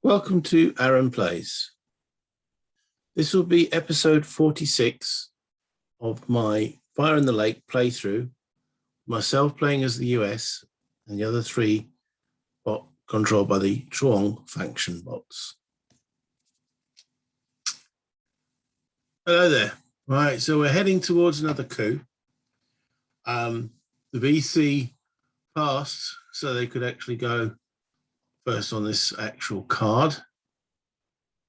Welcome to Aaron Plays. This will be episode 46 of my Fire in the Lake playthrough, myself playing as the US and the other three bot controlled by the Tru'ng faction bots. Hello there. Right, so we're heading towards another coup. The VC passed, so they could actually go first on this actual card.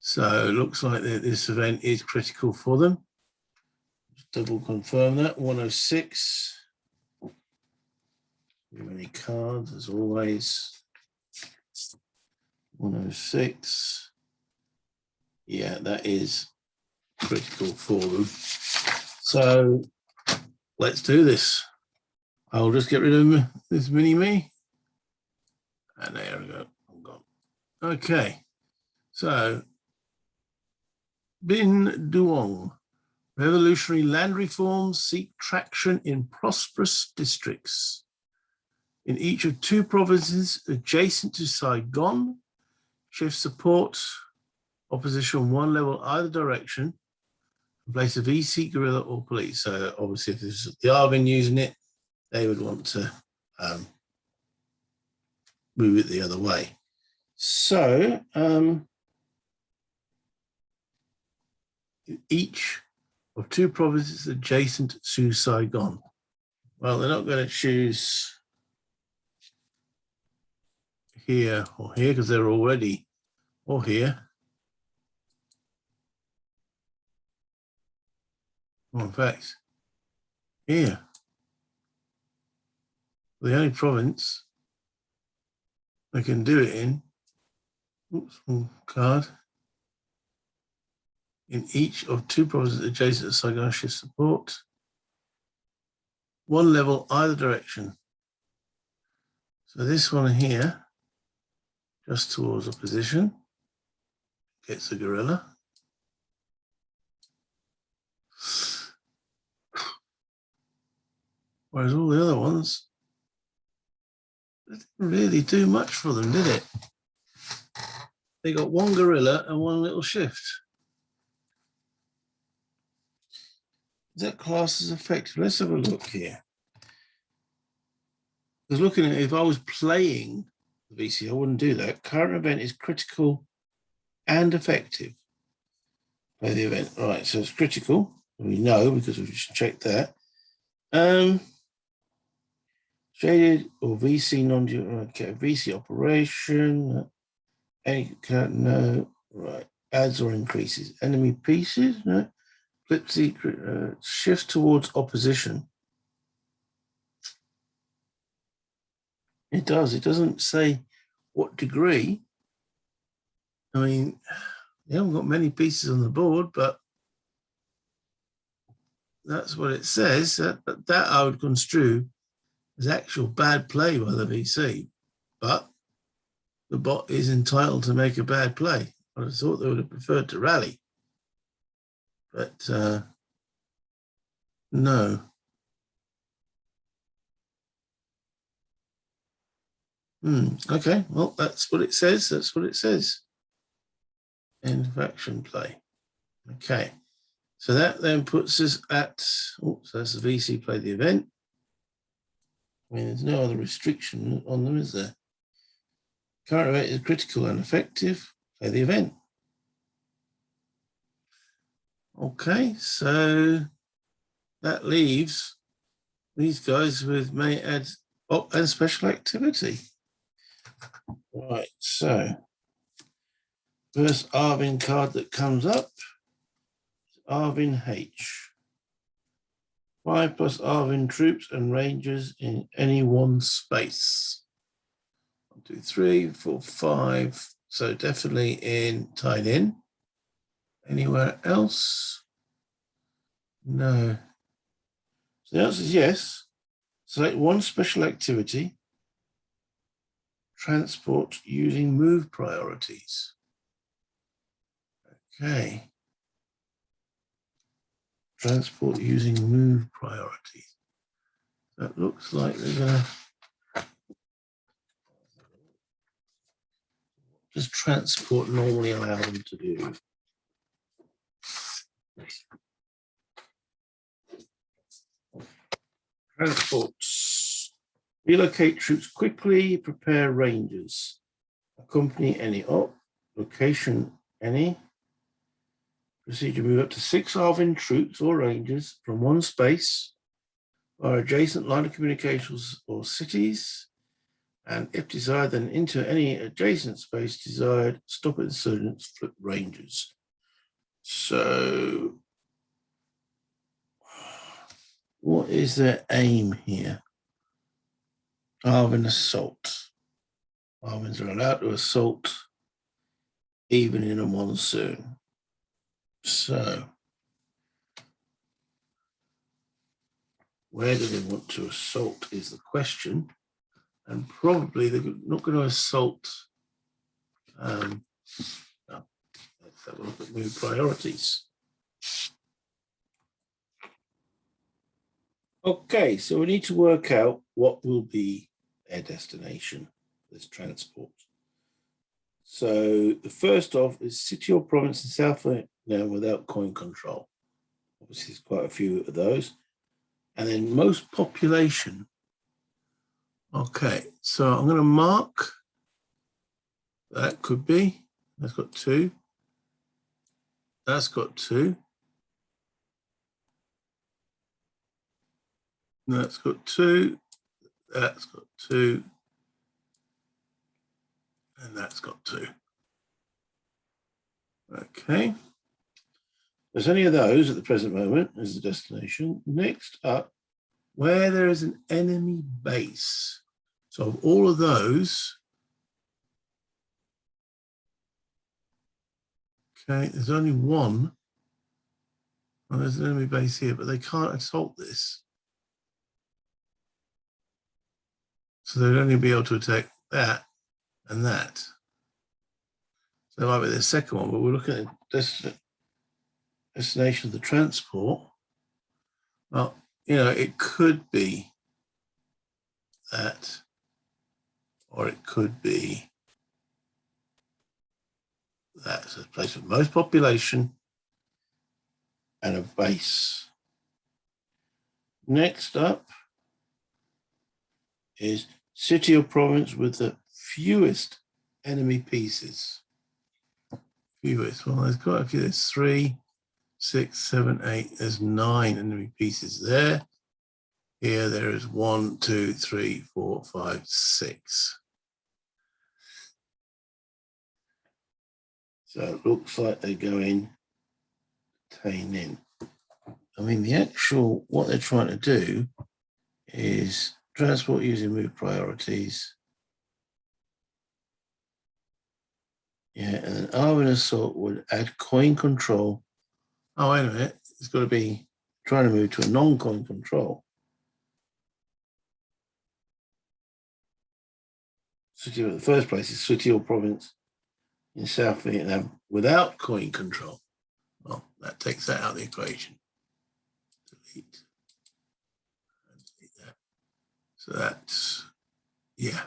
So it looks like that this event is critical for them. Just double confirm that. 106. Too many cards as always. 106. Yeah, that is critical for them. So let's do this. I'll just get rid of this mini-me. And there we go. I'm gone. Okay. So Penultimate. Revolutionary land reforms seek traction in prosperous districts. In each of two provinces adjacent to Saigon, shift support opposition one level either direction, in place of VC, guerrilla, or police. So obviously, if this is the Arvin using it, they would want to move it the other way. So each of two provinces adjacent to Saigon. Well, they're not going to choose here or here because they're already or here. Well, in fact, here. The only province they can do it in, oops, wrong card, in each of two provinces adjacent to Saigon shift support, one level either direction. So this one here, just towards opposition, gets a guerrilla. Whereas all the other ones, it didn't really do much for them, did it? They got one guerrilla and one little shift. Is that class as effective? Let's have a look here. Because looking at it, if I was playing the VC, I wouldn't do that. Current event is critical and effective. Play the event. All right, so it's critical. We know because we've just checked that. Shaded or VC non-dual, okay, VC operation. Any no, right. Adds or increases enemy pieces. No. Flip secret, shift towards opposition. It does. It doesn't say what degree. I mean, you haven't got many pieces on the board, but that's what it says. That I would construe as actual bad play by the VC. But the bot is entitled to make a bad play. I thought they would have preferred to rally. But no. Okay, well, that's what it says. That's what it says. End of action play. Okay, so that then puts us at, so that's the VC play the event. I mean, there's no other restriction on them, is there? Current event is critical and effective. Play the event. Okay, so that leaves these guys with may add op and special activity. Right, so first Arvin card that comes up is Arvin H. 5 plus Arvin troops and rangers in any one space. 1, 2, 3, 4, 5. So definitely tied in. Anywhere else? No. So the answer is yes. Select one special activity. Transport using move priorities. Okay. Transport using move priorities. That looks like they're going to does transport normally allow them to do? Transports. Relocate troops quickly, prepare rangers. Accompany any op, location any. Procedure, move up to 6 Arvin troops or rangers from one space or adjacent line of communications or cities, and if desired, then into any adjacent space desired, stop insurgents, flip rangers. So what is their aim here? Arvin assault. Arvins are allowed to assault even in a monsoon. So where do they want to assault is the question. And probably they're not going to assault. No, let's have a look at move priorities. Okay, so we need to work out what will be their destination, this transport. So the first off is city or province in South now without coin control. Obviously, there's quite a few of those. And then most population. Okay, so I'm going to mark that could be, that's got 2. That's got 2. That's got 2. That's got 2. And that's got 2. Okay. There's any of those at the present moment as the destination. Next up, where there is an enemy base. So of all of those, okay, there's only one. Well, there's an enemy base here, but they can't assault this. So they'd only be able to attack that and that. So that might be the second one, but we're looking at the destination of the transport. Well, you know, it could be that, or it could be that. So it's a place with most population and a base. Next up is city or province with the fewest enemy pieces. Fewest, well, there's quite a few. There's 3, 6, 7, 8. There's 9 enemy pieces there. Here there is 1, 2, 3, 4, 5, 6. So it looks like they go in, Tain in. I mean, the actual, what they're trying to do is transport using move priorities. Yeah, and then Arvin assault would add coin control. Oh, wait a minute. It's got to be trying to move to a non-coin control. City, in the first place, is city or province in South Vietnam without coin control. Well, that takes that out of the equation. Delete. Delete that. So that's, yeah.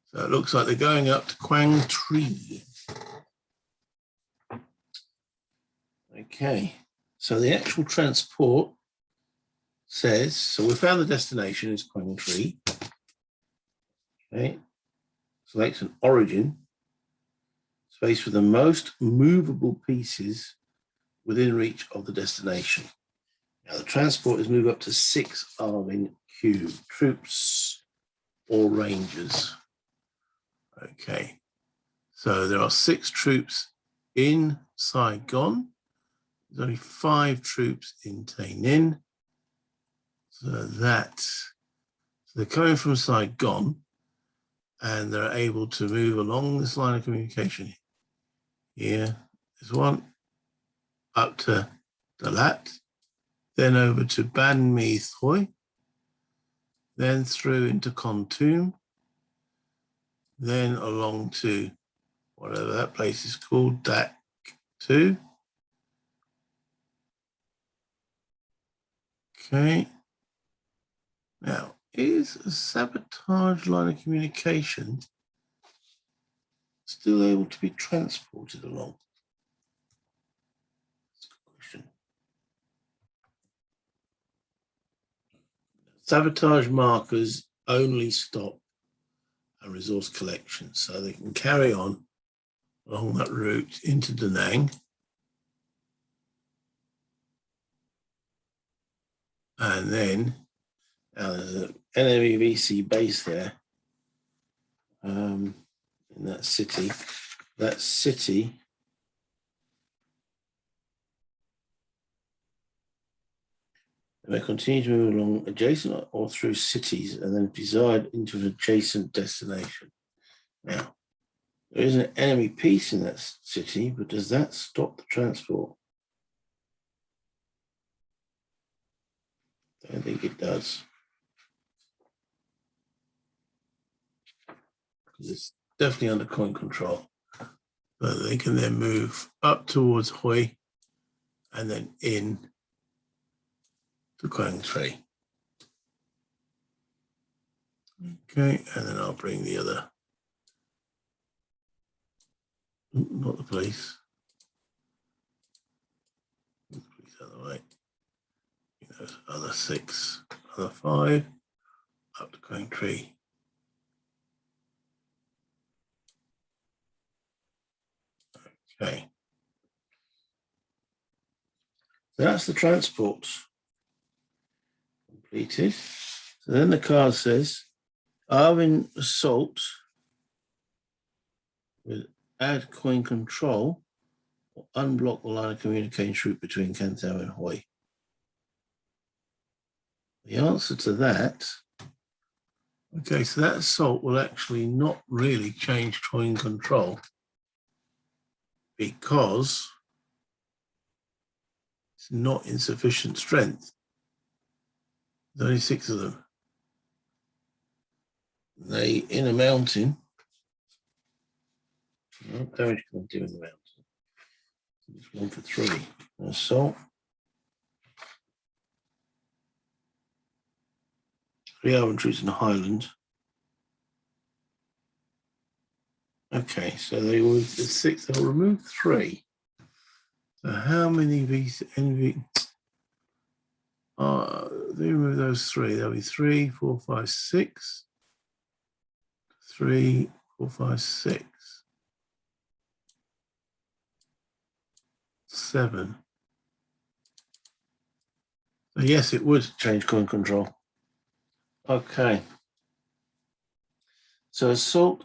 So it looks like they're going up to Quang Tri. Okay, so the actual transport says, so we found the destination is Quang Tri. Okay, selects an origin, space with the most movable pieces within reach of the destination. Now the transport is moved up to 6 Arvin Q, troops or rangers. Okay, so there are 6 troops in Saigon. There's only 5 troops in Tay Ninh. So they're coming from Saigon and they're able to move along this line of communication. Here, there's one up to Dalat, then over to Ban Mi Thoi, then through into Kon Tum, then along to whatever that place is called, Dak 2. Okay. Now, is a sabotage line of communication still able to be transported along? That's a good question. Sabotage markers only stop a resource collection, so they can carry on along that route into Da Nang. And then there's an enemy VC base there in that city. That city they continue to move along adjacent or through cities and then reside into an adjacent destination. Now, there is an enemy piece in that city, but does that stop the transport? I don't think it does. Because it's definitely under coin control. But they can then move up towards Hoi and then in to Quang Tri. Okay, and then I'll bring the other, not the police. The police other way. Those other 6, other 5, up to Quang Tri. Okay. So that's the transport completed. So then the card says, Arvin assault with add coin control or unblock the line of communication route between Kantao and Hoi. The answer to that, okay, so that assault will actually not really change coin control because it's not in sufficient strength. There's only 6 of them. They in a mountain. What damage can I do in the mountain? It's 1 for 3. Assault. 3 arbitraries in the Highland. Okay, so they will the 6. They'll remove 3. So how many NV? They remove those 3. There'll be 3, 4, 5, 6. 3, 4, 5, 6. 7. So yes, it would change coin control. Okay. So assault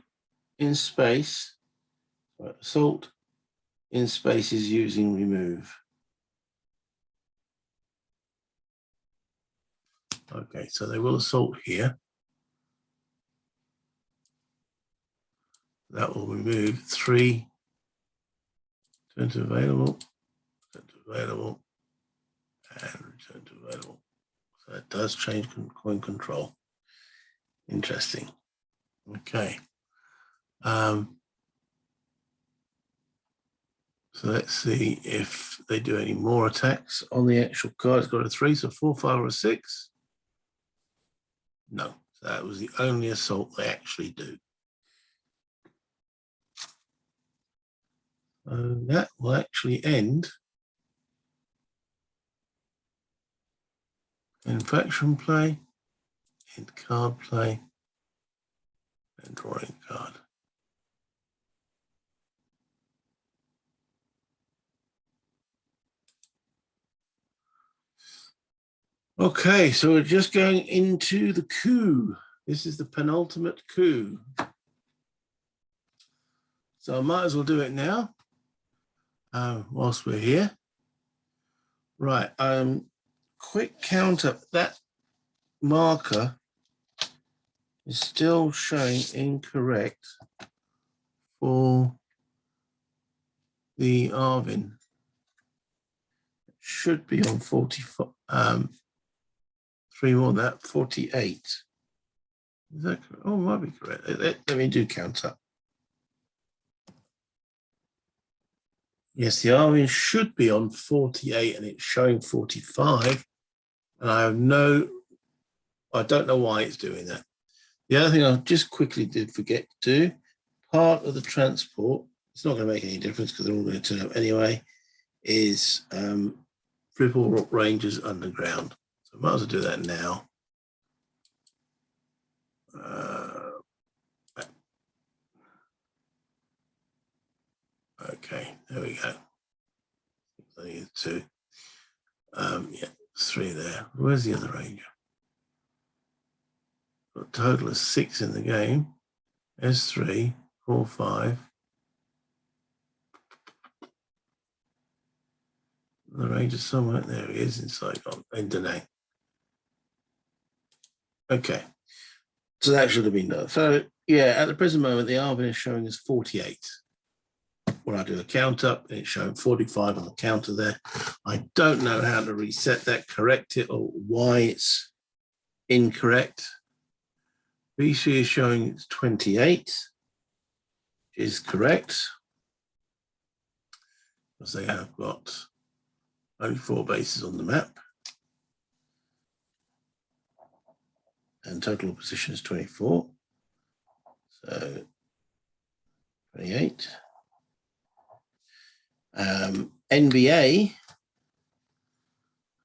in space. Assault in space is using remove. Okay, so they will assault here. That will remove 3. Return to available. Return to available. And return to available. So it does change coin control. Interesting. Okay. So let's see if they do any more attacks on the actual card. It's got a 3, so 4, 5, or 6. No, so that was the only assault they actually do. That will actually end in faction play, in card play, and drawing card. Okay, so we're just going into the coup. This is the penultimate coup. So I might as well do it now whilst we're here. Right, quick count up. That marker is still showing incorrect for the Arvin. It should be on 45. 3 more than that, 48. Is that correct? Oh, might be correct. Let me do count up. Yes, the Arvin should be on 48 and it's showing 45. And I don't know why it's doing that. The other thing I just quickly did forget to do, part of the transport, it's not going to make any difference because they're all going to turn up anyway, is Triple Rock Rangers Underground. So I might as well do that now. Okay, there we go. I think it's 2. Yeah, 3 there. Where's the other ranger? Got a total of 6 in the game. There's 3, 4, 5. The ranger somewhere. There he is in Saigon, in Da Nang. Okay, so that should have been done. So yeah, at the present moment, the Arvin is showing us 48. When I do a count up, it's showing 45 on the counter there. I don't know how to reset that, correct it, or why it's incorrect. BC is showing it's 28, which is correct, because they have got only 4 bases on the map. And total position is 24. So 28. NBA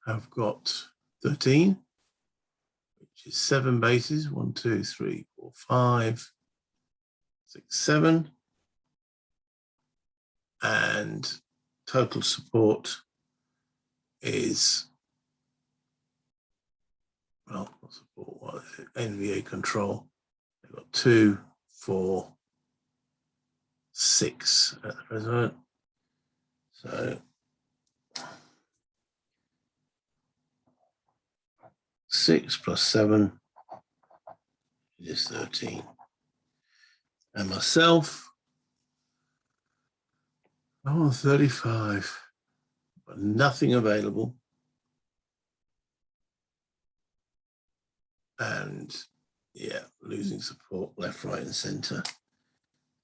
have got 13, which is 7 bases. 1, 2, 3, 4, 5, 6, 7. And total support is, well, not support, what is it? NBA control. They've got 2, 4, 6 at the present. So 6 plus 7 is 13. And myself, I'm on 35, but nothing available. And yeah, losing support left, right, and center.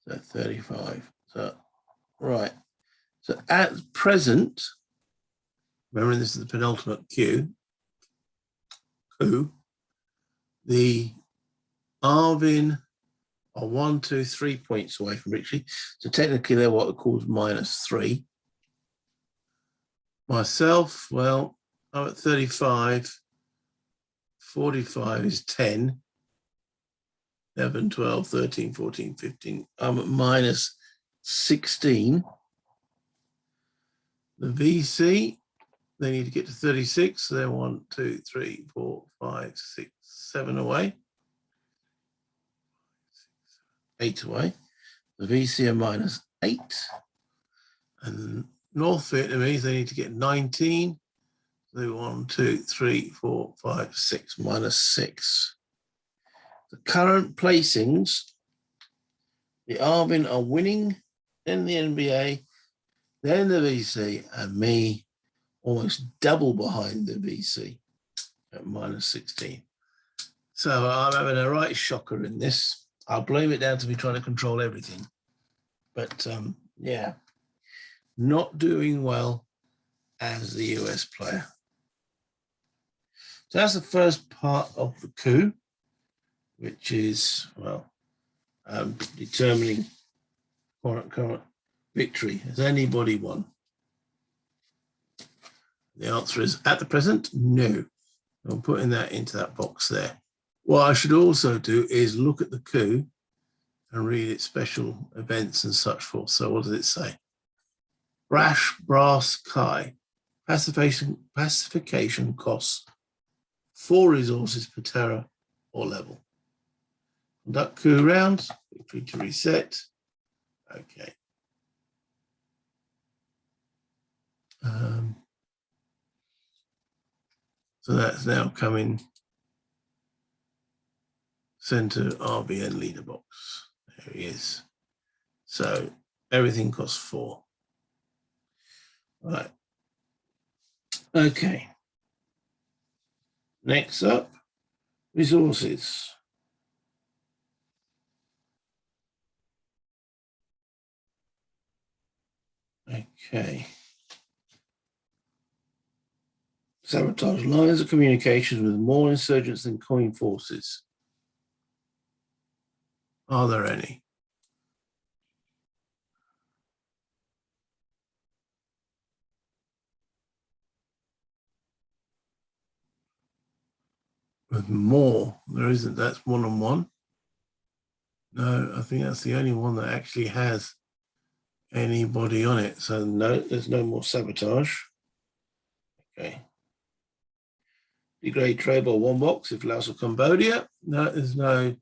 So 35. So, right. So at present, remember this is the penultimate coup, the Arvin are 1, 2, 3 points away from victory. So technically they're what are called -3. Myself, well, I'm at 35. 45 is 10. 11, 12, 13, 14, 15. I'm at -16. The VC, they need to get to 36. So they're 1, 2, 3, 4, 5, 6, 7 away. 8 away. The VC are -8. And North Vietnamese, they need to get 19. So 1, 2, 3, 4, 5, 6, -6. The current placings, the Arvin are winning, then the NBA, then the VC, and me almost double behind the VC at -16. So I'm having a right shocker in this. I'll blame it down to me trying to control everything. But yeah, not doing well as the US player. So that's the first part of the coup, which is, well, determining current victory. Has anybody won? The answer is, at the present, no. I'm putting that into that box there. What I should also do is look at the coup and read its special events and such forth. So what does it say? Brash brass kai. Pacification costs 4 resources per terra or level. Conduct coup rounds, victory to reset. Okay. So that's now coming center RBN leader box. There he is. So everything costs 4. Right. Okay. Next up, resources. Okay. Sabotage lines of communications with more insurgents than coin forces. Are there any? with more. There isn't. That's 1-on-1. No, I think that's the only one that actually has anybody on it. So no, there's no more sabotage. Okay. Degrade trade by 1 box if Laos or Cambodia. No, there's no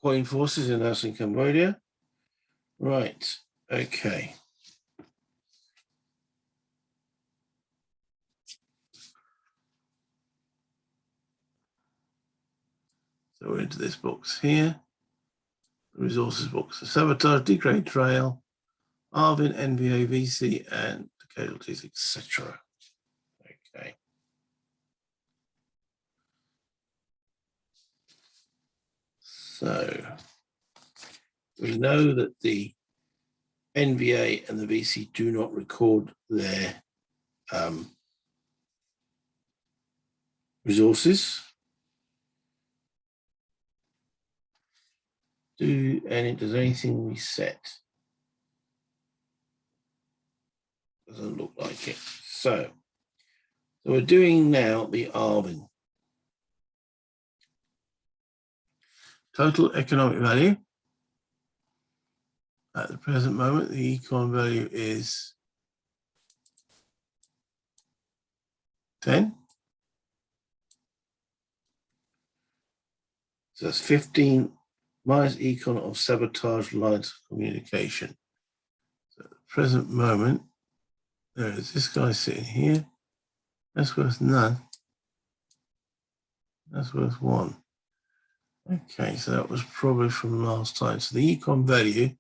coin forces in Laos and Cambodia. Right. Okay. So we're into this box here. The resources box. The sabotage, degrade trail, Arvin, NVA, VC, and the casualties, etc. Okay. So we know that the NVA and the VC do not record their resources. Does anything reset? Doesn't look like it. So we're doing now the Arvin. Total economic value. At the present moment, the econ value is 10. So that's 15 minus econ of sabotage lines of communication. So at the present moment, there is this guy sitting here. That's worth none. That's worth 1. Okay, so that was probably from last time. So the econ value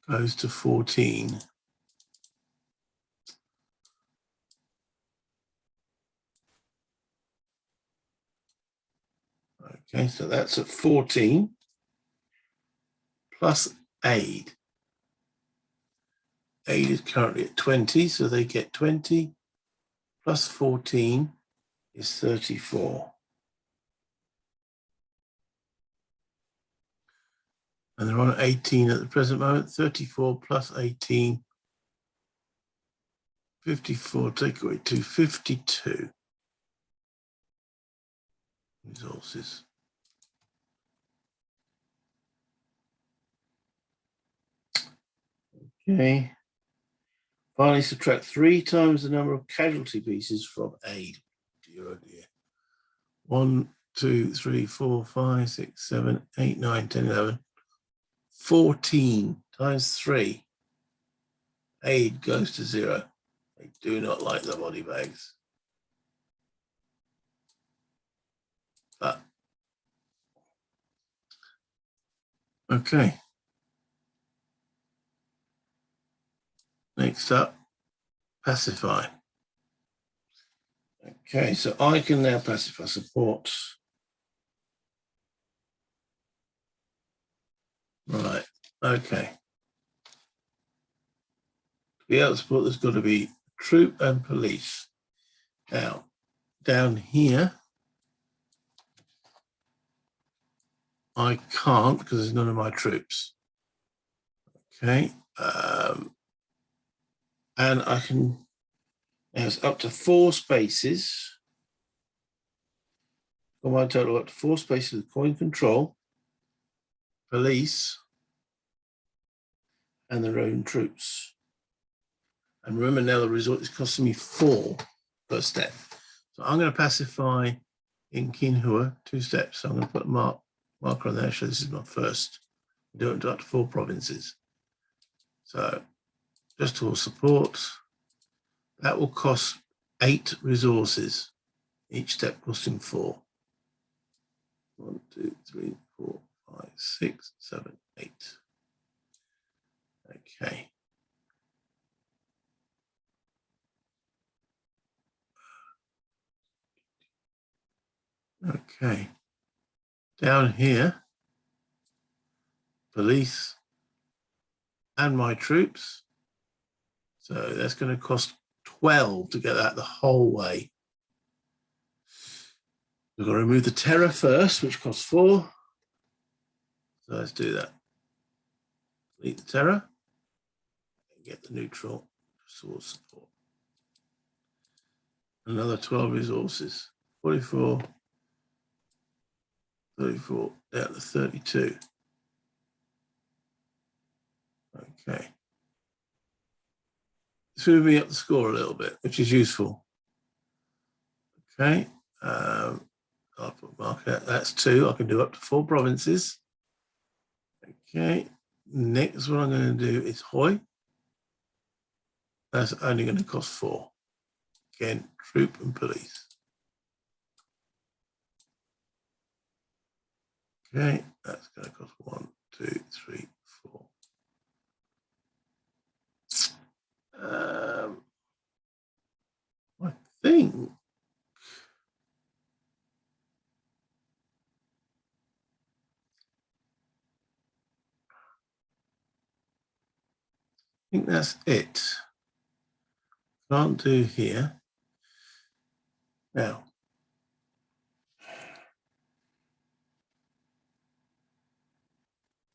goes to 14. Okay, so that's at 14 plus aid. Aid is currently at 20, so they get 20 plus 14 is 34. And they're on 18 at the present moment. 34 plus 18, 54, take away 2, 52 resources. Okay. Finally, subtract 3 times the number of casualty pieces from aid. Dear, oh dear. 1, 2, 3, 4, 5, 6, 7, 8, 9, 10, 11. 14 times 3. Aid goes to 0. They do not like the body bags. But, okay. Next up, pacify. Okay, so I can now pacify support. Right, okay. To be able to support, there's got to be troop and police. Now, down here, I can't because there's none of my troops. Okay, and I can, now it's up to 4 spaces. For my total, up to 4 spaces with coin control, police, and their own troops. And remember now the resort is costing me 4 per step. So I'm going to pacify in Kinhua 2 steps. So I'm going to put a marker on there. So this is my first. Do it up to 4 provinces. So just to support, that will cost 8 resources. Each step costing 4. 1, 2, 3, 4, 5, 6, 7, 8. Okay. Okay. Down here, police and my troops. So that's going to cost 12 to get that the whole way. We've got to remove the terror first, which costs 4. So let's do that. Delete the terror and get the neutral source support. another 12 resources. 44, 34, down to 32. Okay. It's moving up the score a little bit, which is useful. Okay. I'll put marker. That's 2. I can do up to 4 provinces. Okay. Next, what I'm going to do is Hoi. That's only going to cost 4. Again, troop and police. Okay, that's going to cost 1, 2, 3, 4. I think that's it. Can't do here. Now,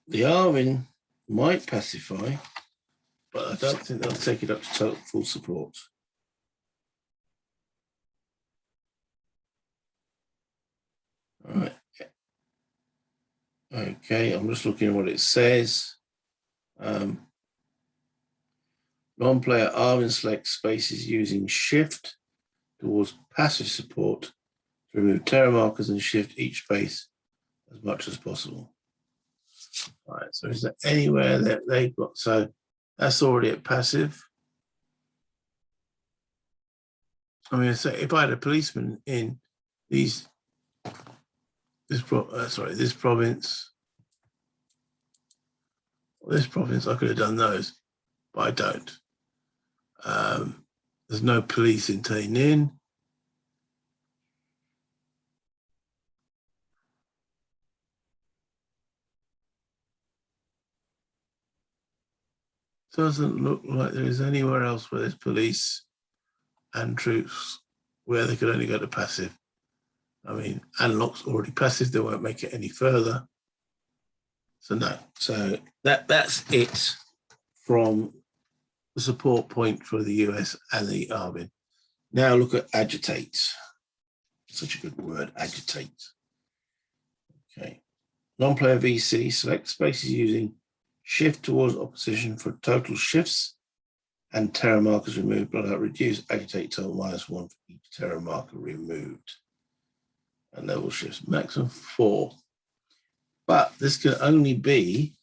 the Arvin might pacify, but I don't think they'll take it up to total full support. All right. Okay, I'm just looking at what it says. Non-player Arvin select spaces using shift towards passive support to remove terror markers and shift each space as much as possible. All right, so is there anywhere that they've got? So that's already at passive. I mean, so if I had a policeman in this province, I could have done those, but I don't. There's no police in Tainin. Doesn't look like there is anywhere else where there's police and troops where they could only go to passive. I mean, Anloc's already passive, they won't make it any further. So no, so that's it from the support point for the US and the Arvin. Now look at agitate. Such a good word, agitate. Okay. Non-player VC, select spaces using shift towards opposition for total shifts and terror markers removed, blood out reduced, agitate total -1 for each terror marker removed. And level shifts, maximum 4. But this can only be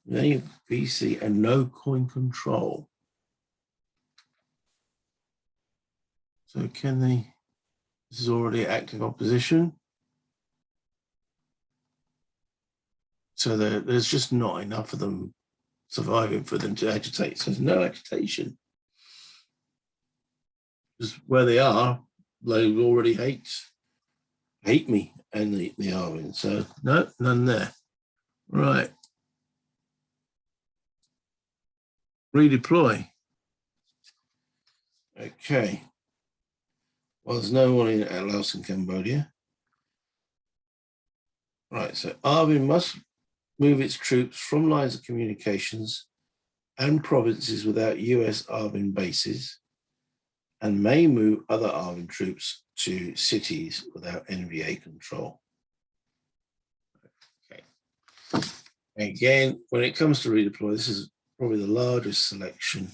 VC and no coin control. So can they, this is already active opposition. So there's just not enough of them surviving for them to agitate. So there's no agitation. Just where they are, they already hate me and the Arvin. So no, none there. Right. Redeploy. Okay. Well, there's no one in Laos and Cambodia. Right, so Arvin must move its troops from lines of communications and provinces without US Arvin bases, and may move other Arvin troops to cities without NVA control. Okay. Again, when it comes to redeploy, this is probably the largest selection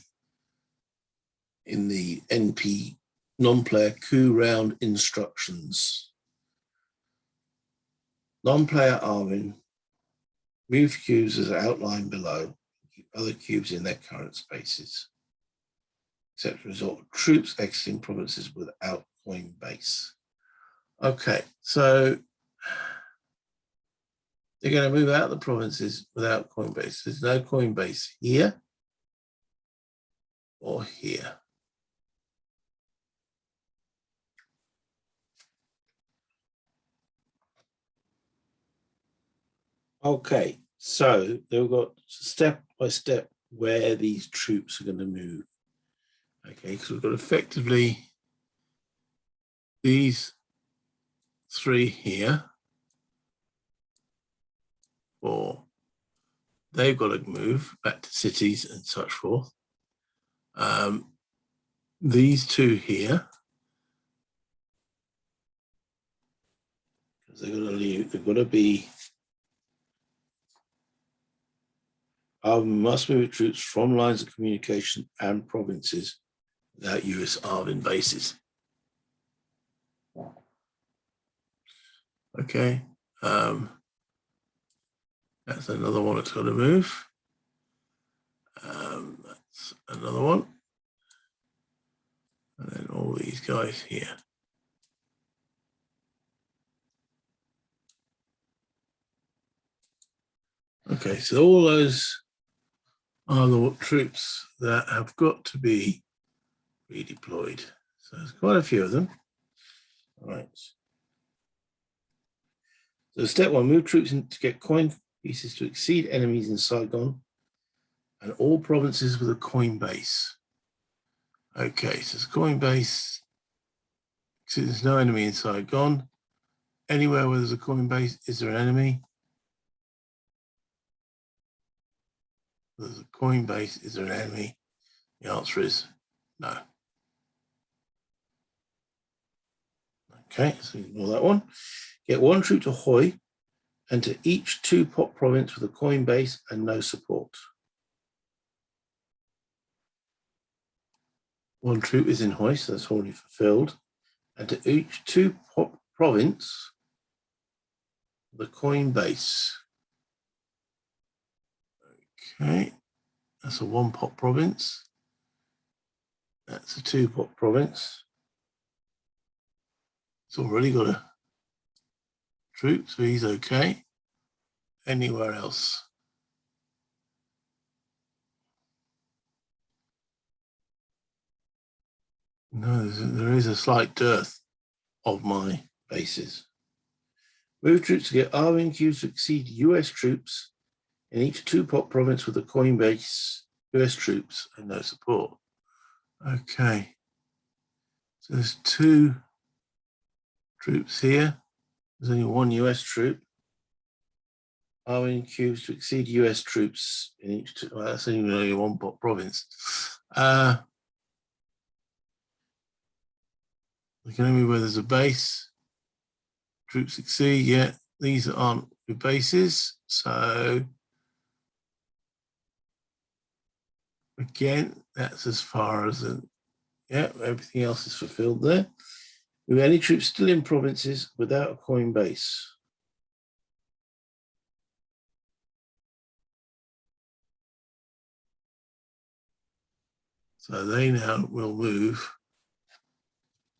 in the NP non-player coup round instructions. Non-player Arvin, move cubes as outlined below, keep other cubes in their current spaces, except to result of troops exiting provinces without coin base. Okay, so they're going to move out of the provinces without coin base. There's no coin base here or here. Okay, so they've got step by step where these troops are going to move. Okay, because we've got effectively these 3 here, 4. They've got to move back to cities and such forth. These two here, because they've got to be. Must move troops from lines of communication and provinces without US armed bases. Okay, that's another one that's got to move. That's another one. And then all these guys here. Okay, so all those are the troops that have got to be redeployed. So there's quite a few of them. All right. So step one, move troops in to get coin pieces to exceed enemies in Saigon and all provinces with a coin base. Okay, so it's coin base. So there's no enemy in Saigon. Anywhere where there's a coin base, is there an enemy? There's a coin base, is there an enemy? The answer is no. Okay, so ignore that one. Get one troop to Hoi and to each 2 pot province with a coin base and no support. One troop is in Hoi, so that's already fulfilled. And to each 2 pot province with a coin base. Okay, that's a 1 pot province. That's a 2 pot province. It's already got a troop, so he's okay. Anywhere else? No, there is a slight dearth of my bases. Move troops to get RNQs to exceed US troops in each 2 pot province with a coin base, US troops and no support. Okay. So there's 2 troops here. There's only 1 US troop. RNQs to exceed US troops in each, well, that's only 1 pot province. They can only where there's a base. Troops exceed, yeah. These aren't good bases. So again, that's as far as everything else is fulfilled there. With any troops still in provinces without a coin base. So they now will move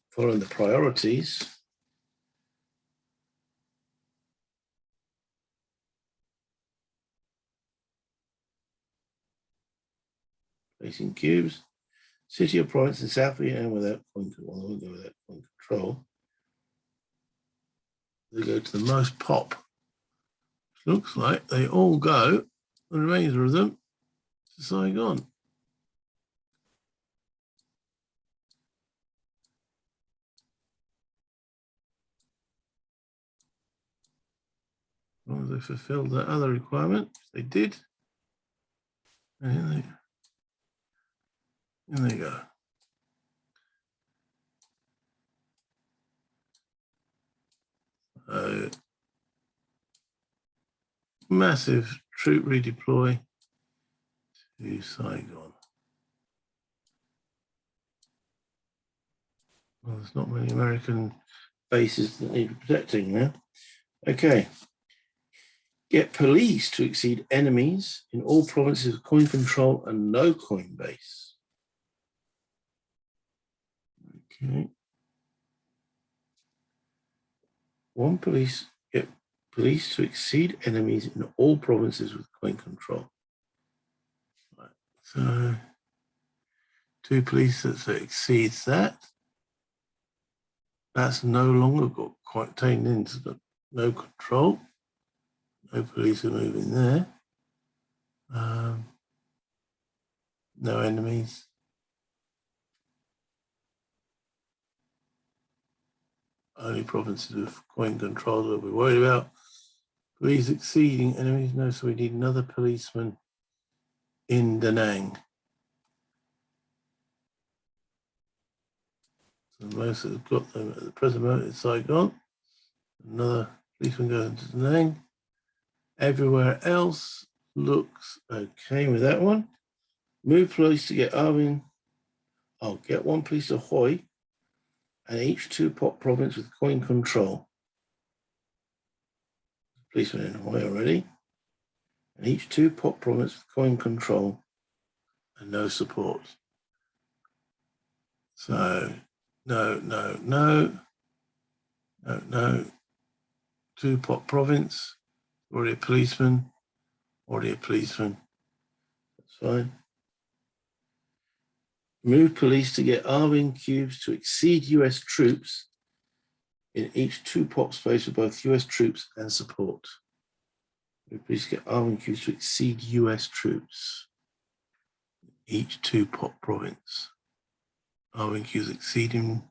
following the priorities. Placing cubes. City or province in South Vietnam without coin control. Well, I won't go without coin control. They go to the most pop. Looks like they all go, the remainder of them, to Saigon. As long as they fulfilled that other requirement, they did. And in they go. Massive troop redeploy to Saigon. Well, there's not many American bases that need protecting now. Okay. Get police to exceed enemies in all provinces with coin control and no coin base. Okay. Get police to exceed enemies in all provinces with coin control. Right. So 2 police that exceeds that. That's no longer got quite taken into the no control. No police are moving there. No enemies. Only provinces with coin control that we're worried about. Police exceeding enemies. No, so we need another policeman in Da Nang. So most have got them at the present moment in Saigon. Another policeman goes into the name. Everywhere else looks okay with that one. Move police to get Arvin. I'll get one police to Hoi and each 2 pop province with coin control. Policeman in Hoi already. And each 2 pop province with coin control and no support. So no. 2 pop province, already a policeman. That's fine. Move police to get Arvin cubes to exceed US troops in each 2 pop space for both US troops and support. Move police to get Arvin cubes to exceed US troops. Each 2 pop province. Arvin cubes exceeding.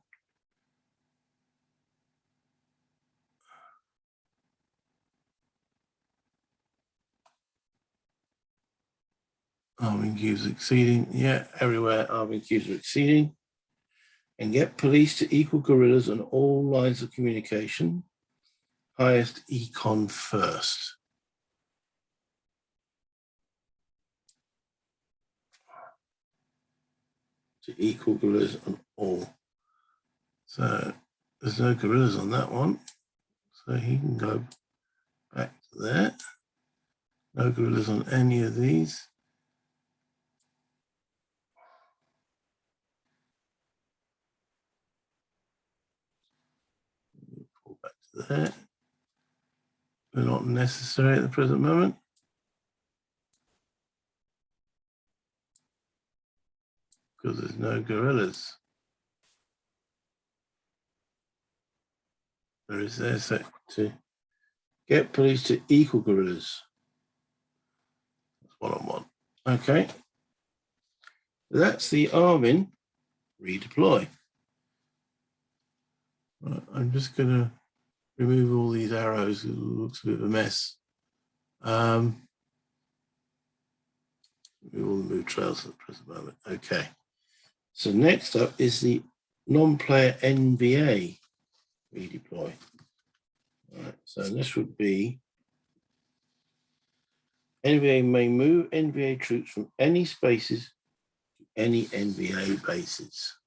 Arvin cubes exceeding. Yeah, everywhere Arvin cubes are exceeding. And get police to equal guerrillas on all lines of communication. Highest econ first. To equal guerrillas on all. So there's no guerrillas on that one. So he can go back to there. No guerrillas on any of these. Pull back to there. They're not necessary at the present moment. Because there's no guerrillas. There is there set to get police to equal guerrillas. That's one-on-one. Okay. That's the Arvin redeploy. Right, I'm just going to remove all these arrows. It looks a bit of a mess. Remove all the move trails at the present moment. Okay. So next up is the non-player NVA redeploy. All right, so this would be NVA may move NVA troops from any spaces to any NVA bases.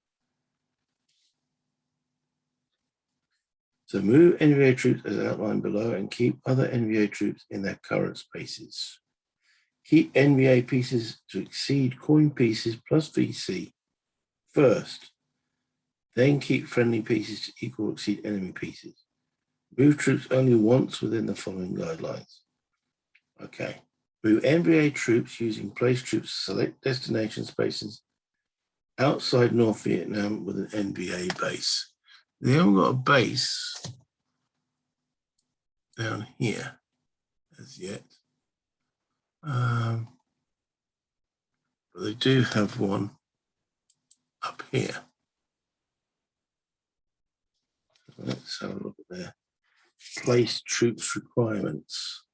So move NVA troops as outlined below and keep other NVA troops in their current spaces. Keep NVA pieces to exceed coin pieces plus VC first. Then keep friendly pieces to equal or exceed enemy pieces. Move troops only once within the following guidelines. Okay. Move NVA troops using place troops to select destination spaces outside North Vietnam with an NVA base. They haven't got a base down here as yet. But they do have one up here. Let's have a look at their place troops requirements.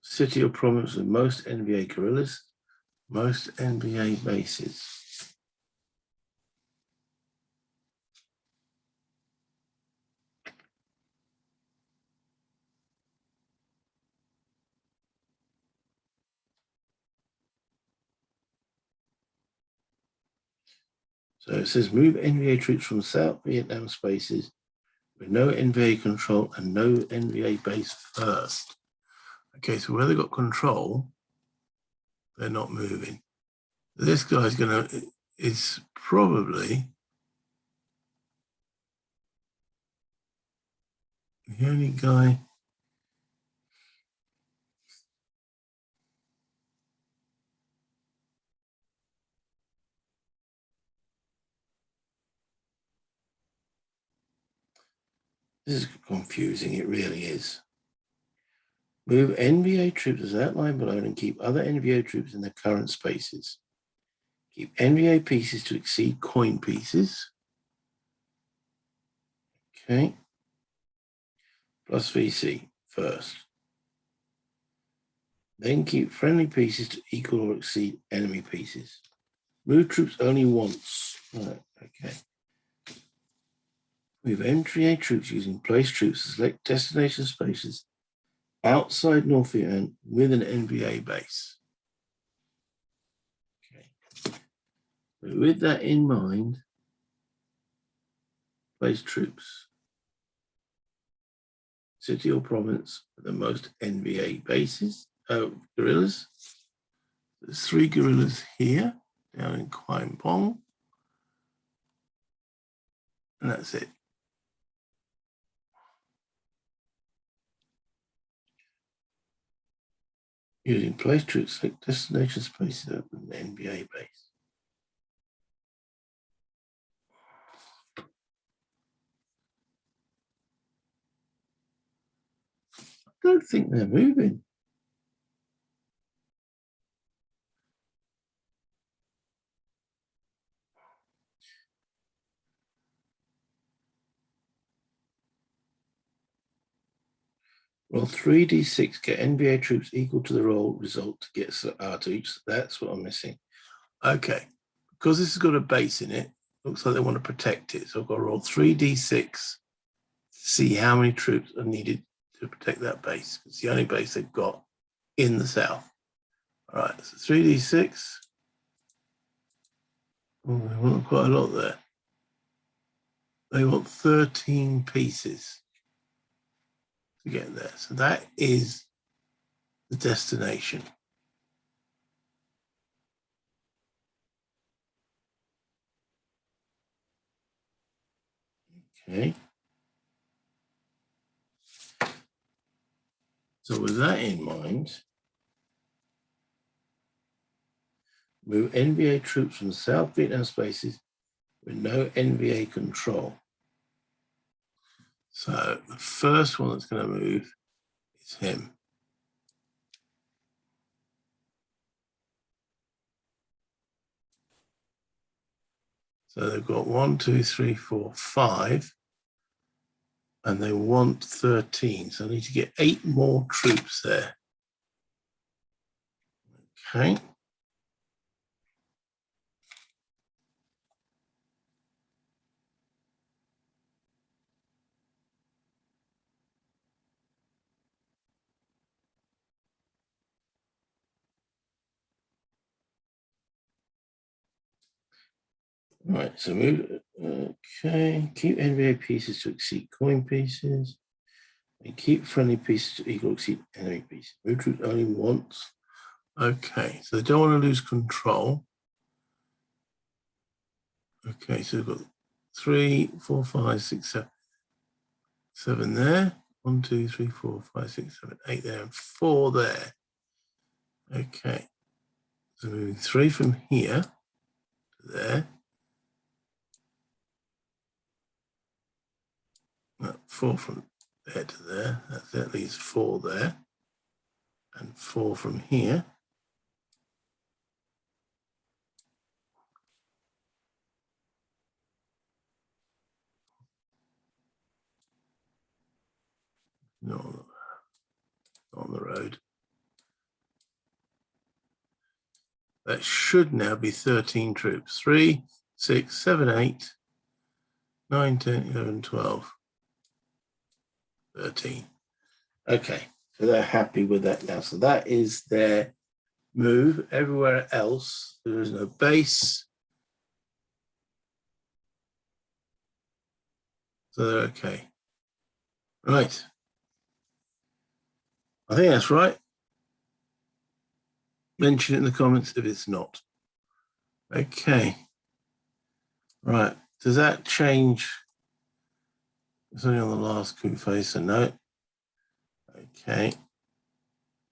City or province with most NVA guerrillas, most NVA bases. So it says move NVA troops from South Vietnam spaces with no NVA control and no NVA base first. Okay, so where they got control, they're not moving. This guy's is probably the only guy. This is confusing, it really is. Move NVA troops as outlined below and keep other NVA troops in their current spaces. Keep NVA pieces to exceed coin pieces. Okay. Plus VC first. Then keep friendly pieces to equal or exceed enemy pieces. Move troops only once. Right, okay. Move MTA troops using place troops to select destination spaces outside North Vietnam with an NBA base. Okay. So with that in mind, place troops. City or province with the most NBA bases, guerrillas. There's 3 guerrillas here, down in Quang Pong. And that's it. Using place troops, select destination spaces with an NBA base. I don't think they're moving. Roll 3d6, get NBA troops equal to the roll result to get to each. That's what I'm missing. Okay, because this has got a base in it, looks like they want to protect it. So I've got to roll 3d6 to see how many troops are needed to protect that base. It's the only base they've got in the south. All right, so 3d6. Oh, they want quite a lot there. They want 13 pieces to get there. So that is the destination. Okay. So with that in mind, move NVA troops from South Vietnam spaces with no NVA control. So the first one that's going to move is him. So they've got 1, 2, 3, 4, 5, and they want 13. So I need to get 8 more troops there. Okay. Right, so move, okay, keep NVA pieces to exceed coin pieces, and keep friendly pieces to equal or exceed enemy pieces. Move troops only once. Okay, so they don't want to lose control. Okay, so we've got 3, 4, 5, 6, 7 there. 1, 2, 3, 4, 5, 6, 7, 8 there, and 4 there. Okay, so moving 3 from here to there. 4 from there to there. That's at least 4 there, and 4 from here. No, on the road. That should now be 13 troops. 3, 6, 7, 8, 9, 10, 11, 12, 13. Okay, so they're happy with that now. So that is their move. Everywhere else, there is no base. So they're okay. Right. I think that's right. Mention it in the comments if it's not. Okay. Right. Does that change? It's only on the last coup phase, so no. Okay.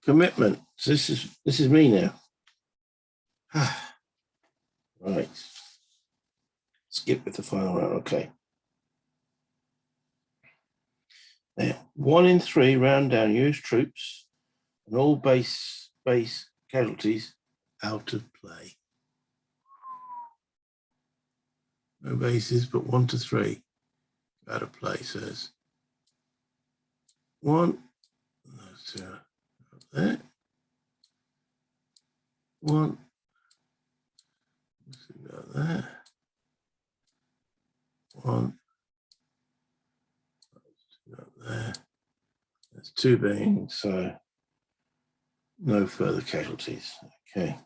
Commitment. So this is me now. Right. Skip with the final round. Okay. Now, 1 in 3 round down US troops and all base casualties out of play. No bases, but 1 to 3 out of play, says 1. Those 2 up there. One. Let's see about that. One. There. That's 2 beings, so no further casualties. Okay.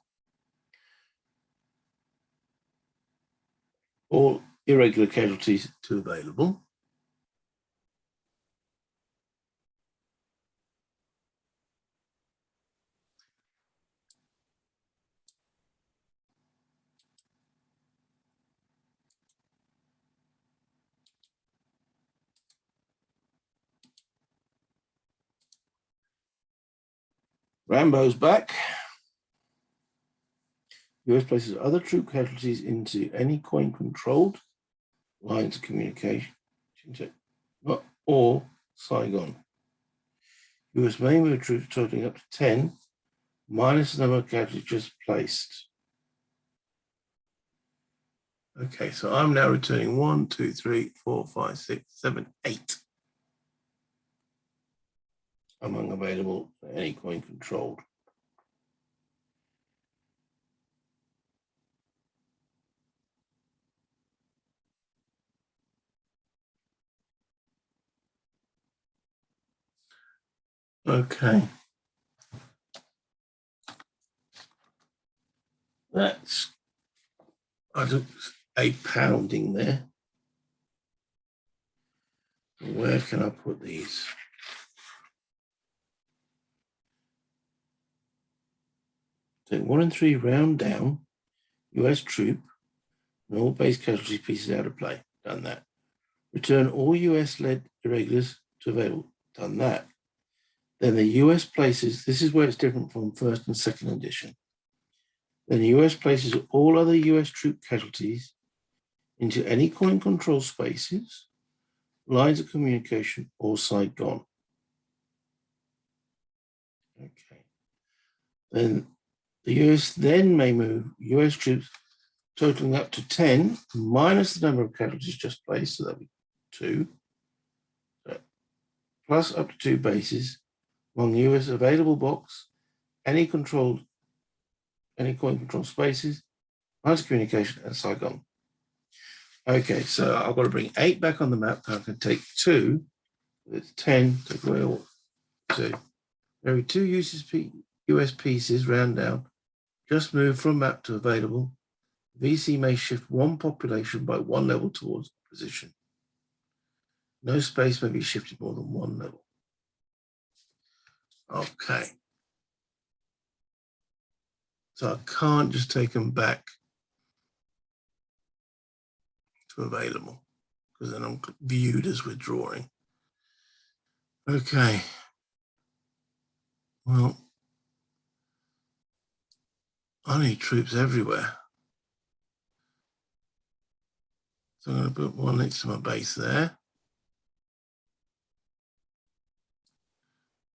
All irregular casualties 2 available. Rambo's back. US places other troop casualties into any coin controlled lines of communication or Saigon. US may move troops totaling up to 10 minus the number of casualties just placed. Okay, so I'm now returning 1, 2, 3, 4, 5, 6, 7, 8 among available any coin controlled. Okay. That's, I took a pounding there. Where can I put these? Take 1 and 3 round down, US troop, and all base casualty pieces out of play. Done that. Return all US-led irregulars to available. Done that. Then the US places, this is where it's different from first and second edition. Then the US places all other US troop casualties into any coin control spaces, lines of communication, or Saigon. Okay. Then the US then may move US troops totaling up to 10 minus the number of casualties just placed, so that'll be 2, plus up to 2 bases among US available box, any coin control spaces, lines of communication, and Saigon. Okay, so I've got to bring 8 back on the map. I can take 2. It's 10. Take away all 2. There are 2 US pieces round down. Just move from map to available. VC may shift 1 population by 1 level towards position. No space may be shifted more than 1 level. Okay. So I can't just take them back to available because then I'm viewed as withdrawing. Okay. Well, I need troops everywhere. So I'm going to put 1 next to my base there.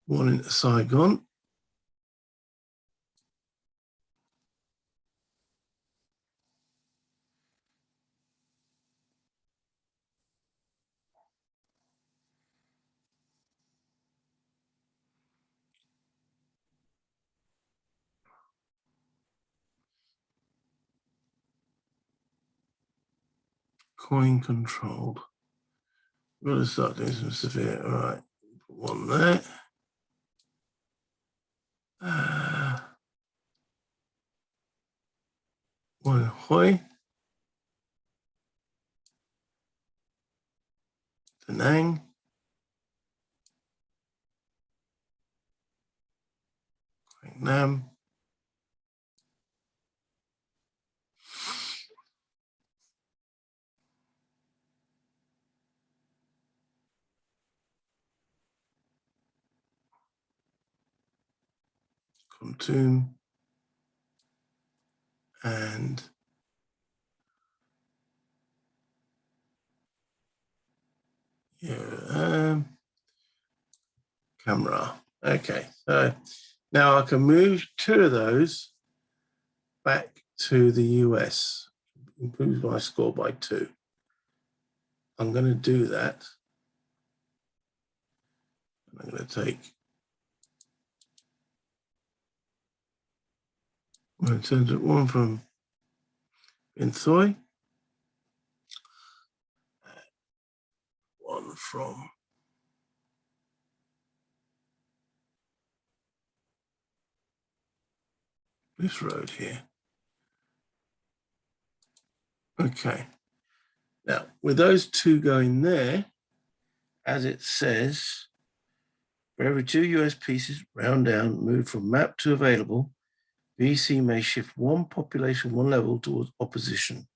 1 into Saigon. Coin controlled. We're going to start doing some severe. All right, put 1 there. 1 Hoi. Penang. Nam. Kontum. And yeah, camera. Okay, so now I can move 2 of those back to the US. Improves my score by 2. I'm going to do that. I'm going to take In terms of one from Inthoy, one from this road here. Okay. Now, with those two going there, as it says, for every 2 US pieces, round down, move from map to available, VC may shift one population, one level towards opposition.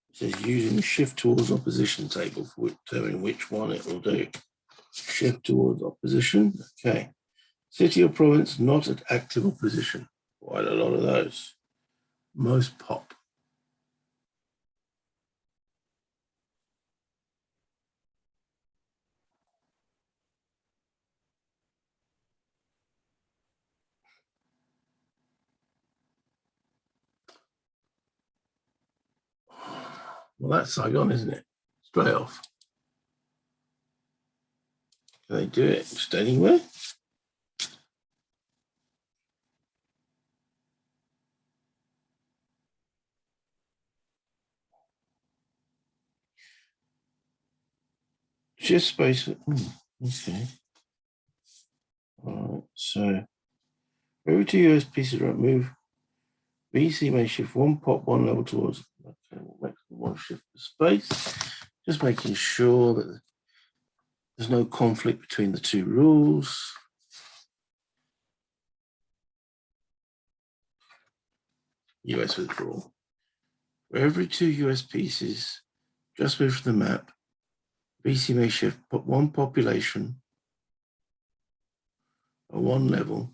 It says using the shift towards opposition table for determining which one it will do. Shift towards opposition. Okay. City or province not at active opposition. Quite a lot of those. Most pop. Well, that's Saigon, isn't it? Straight off. Can they do it just anywhere? Shift space. Okay. All right. So every 2 US pieces right move. VC may shift one pop, one level towards. Okay, we'll make one shift the space. Just making sure that there's no conflict between the two rules. US withdrawal. For every 2 US pieces, just move from the map. VC may shift one population or one level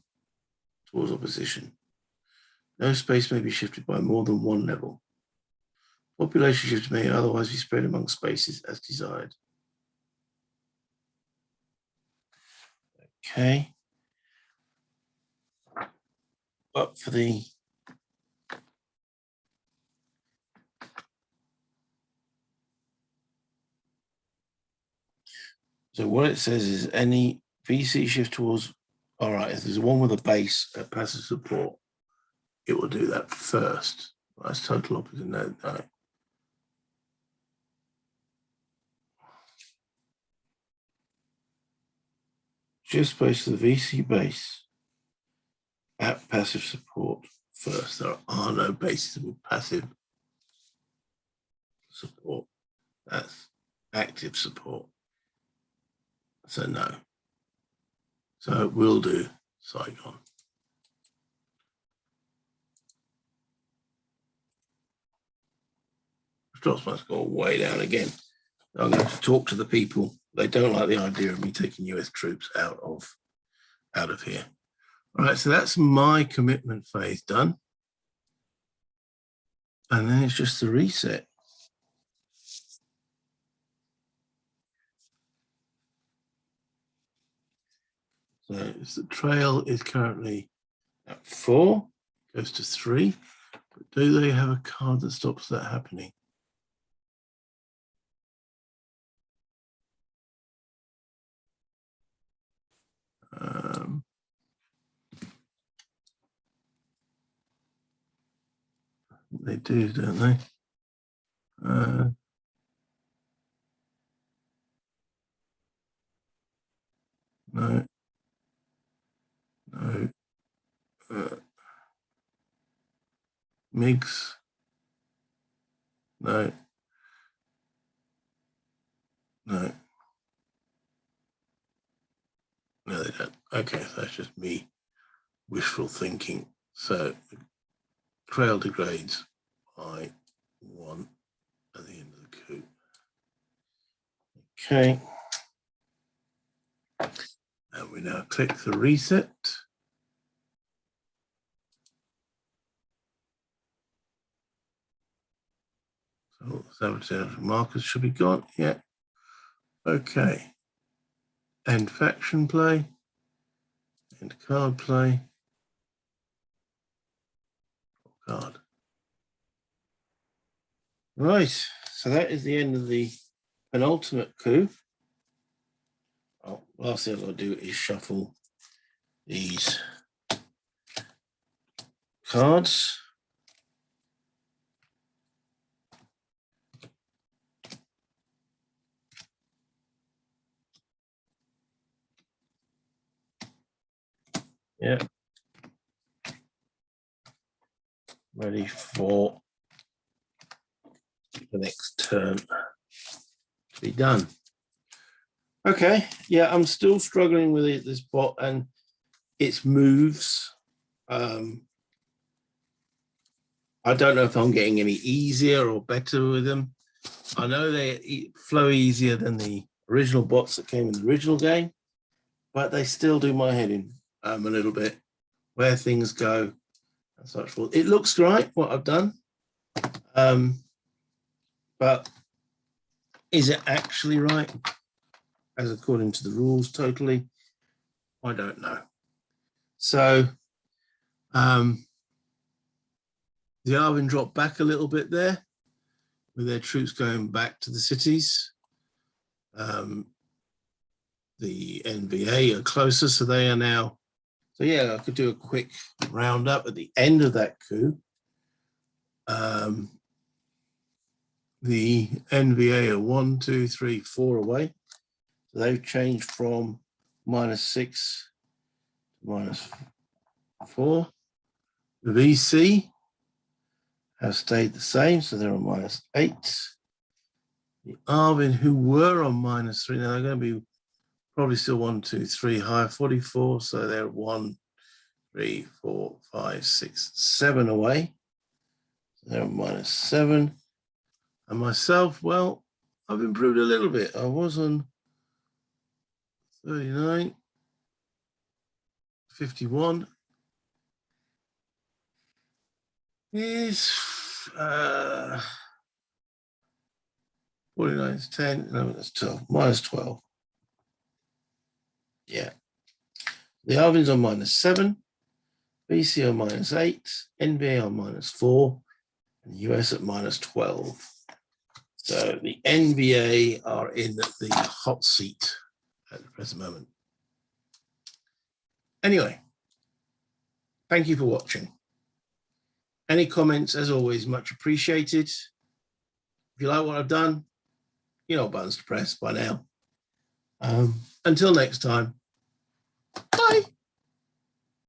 towards opposition. No space may be shifted by more than one level. Population shift may otherwise be spread among spaces as desired. Okay. Up for the so what it says is any VC shift towards, all right, if there's one with a base at passive support, it will do that first. That's total opposite. No. Just space to the VC base at passive support first. There are no bases with passive support. That's active support. So no. So it will do Saigon. Drops must go way down again. I'm going to have to talk to the people. They don't like the idea of me taking US troops out of here. All right, so that's my commitment phase done. And then it's just the reset. So the trail is currently at 4, goes to 3. But do they have a card that stops that happening? They do, don't they? No. No. MIGs. No. No. No, they don't. Okay, so that's just me wishful thinking. So trail degrades by 1 at the end of the coup. Okay. And we now click the reset. So sabotage markers should be gone. Yeah. Okay. End faction play. End card play. Card. Right, so that is the end of the penultimate coup. Oh, last thing I've got to do is shuffle these cards. Yeah. Ready for the next turn to be done. Okay, yeah, I'm still struggling with it, this bot and its moves. I don't know if I'm getting any easier or better with them. I know they flow easier than the original bots that came in the original game, but they still do my head in a little bit, where things go and such forth. It looks right, what I've done, but is it actually right, as according to the rules totally? I don't know. So the Arvin dropped back a little bit there, with their troops going back to the cities. The NBA are closer, so they are now. So yeah, I could do a quick roundup at the end of that coup. The NBA are 1, 2, 3, 4 away. So they've changed from -6 to -4. The VC have stayed the same, so they're on -8. The Arvin, who were on -3, now they're going to be probably still 1, 2, 3 higher, 44. So they're 1, 3, 4, 5, 6, 7 away. So they're -7. And myself, well, I've improved a little bit. I was on 39, 51. Is 49 is 10, no, that's 12, -12. Yeah. The Arvin's on -7, BC on -8, NBA on -4, and the US at -12. So the NBA are in the hot seat at the present moment. Anyway, thank you for watching. Any comments, as always, much appreciated. If you like what I've done, you know what buttons to press by now. Until next time,